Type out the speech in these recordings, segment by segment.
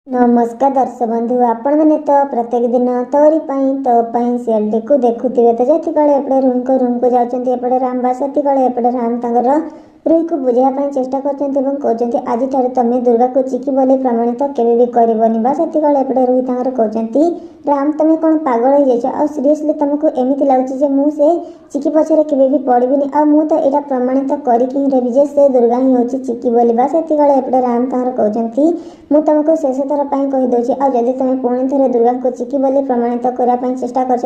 नमस्कार दर्शक बंधु आपण मैंने तो प्रत्येक दिन तोरी सीरियल को देखुवे तो जति कले एपटे रूम को जाते एपटे राम बासती कले एपटे राम तंगर रुई को बुझाई चेष्टा करते आज तुम दुर्गा को चिकी बोली प्रमाणित केवे भी करबनी बासती कले एपटे रुई तंगर कहते राम तुम कौन पागल हो जाए सीरियसली तुमको एमती लगुच मुझे चिकी पछरे केवे भी पड़बीनी आ मु तो यहाँ प्रमाणित करके रही जे से दुर्गा ही हूँ चिकी बोली बासती कले एपटे राम तंगर कहते मु तुमको शेष थर कहीदे आदि तुम पुणी थे दुर्गा को चिकी बोली प्रमाणित करने चेष्टा कर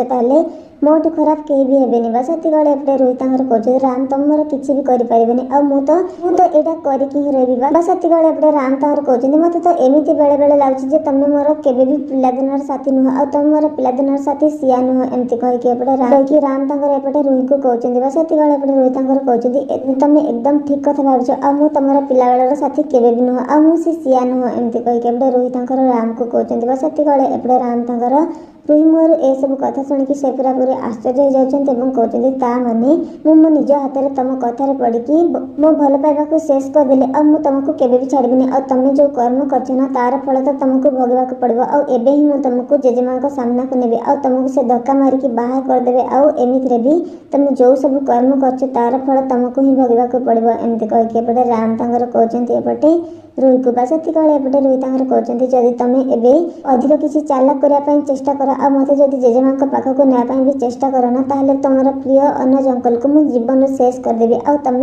मोटू खराब कहीं भी हेनी बासती कले एपटे रुई तंगर कहते राम तुम मोर किसी भी करें मु तो यहाँ करके ही रही बासती कले एपटे राम तंगर कहते मत तो एमती बेले बेले लगुच तुम मोर केवे भी पिलादिन साथी नुह आ तुम मोर पिलादिन साथी सिया नुह एमती कहीकि एपटे राम तंगर एपटे रुई को कहते बासती कले एपटे रुई तंगर कहते तुम एकदम ठीक कथा भावुच आ मु तुम पिला बेलर साथी केवे भी नुह आ मु सिया नुह एमती कहीकि एपटे रुई तंगर राम को कहते बासती कले एपटे राम तंगर रुई मुहर ए सब कथा शुणिकी से पूरा पूरी आश्चर्य हो जाते माने मु मो निज हाथ में तुम कथार पड़ी मो भल पाइबा को शेष करदेली आ मु तुमको केवे भी छाड़बीनी आ तुम जो कर्म करछ ना तार फल तो तुमको भोगवा को पड़ो आ एबे ही मु तुमको जेजेमा को सामना को नेबी आ तुमको से धक्का मारिकी बाहर करदेबे आ एमिति भी तुम जो सब कर्म करछ तार फल तुमको ही भोगवा को पड़ो एमती कहीकि एपटे राम तंगर कहते एपटे रुई को बासती कले एपटे रुई तंगर कहते जदि तुम एबे अधिक किसी चालाक करने चेष्टा कर आ मत जदि जेजेमा पाखक नापी भी चेष्टा करना ताहले तुम प्रिय अनुज अंकल को मुझे जीवन शेष करदेवी आ तुम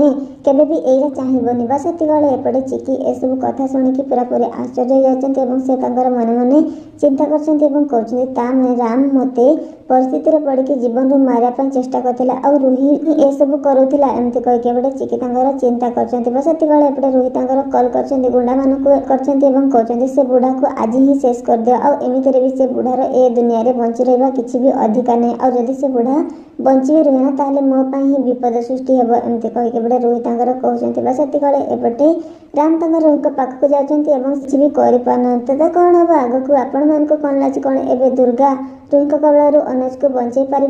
केवे भी यही चाहबनी बासती कले एपटे चिकी ए सब कथा शुणिकी पूरा पूरी आश्चर्य हो जाते से मन मन चिंता करते राम मते परिस्थिति पड़ी जीवन मारे चेष्टा करता आ रुही ए सब करूला एमती कहीकि एपटे चिकी चिंता करते बासती कले एपटे रुही कल कर गुंडा मान कहते से बुढ़ा को आज ही शेष कर दियो आ एमती भी से बुढ़ार ए दुनिया रे बंची रहा किसी भी अधिकार नहीं आ जदि से बुढ़ा बंची भी रहे ना ताहले मो पाई ही विपद सृष्टि हेब एमती कहीकि एपटे रुही कहते बासती कले एपटे राम तंगर रुही को पाखक जाती किसी भी करना तो कौन हम आग को आपण मान कौन लाच कौन एवं दुर्गा रुही कबल अनुज को बंचाई पार।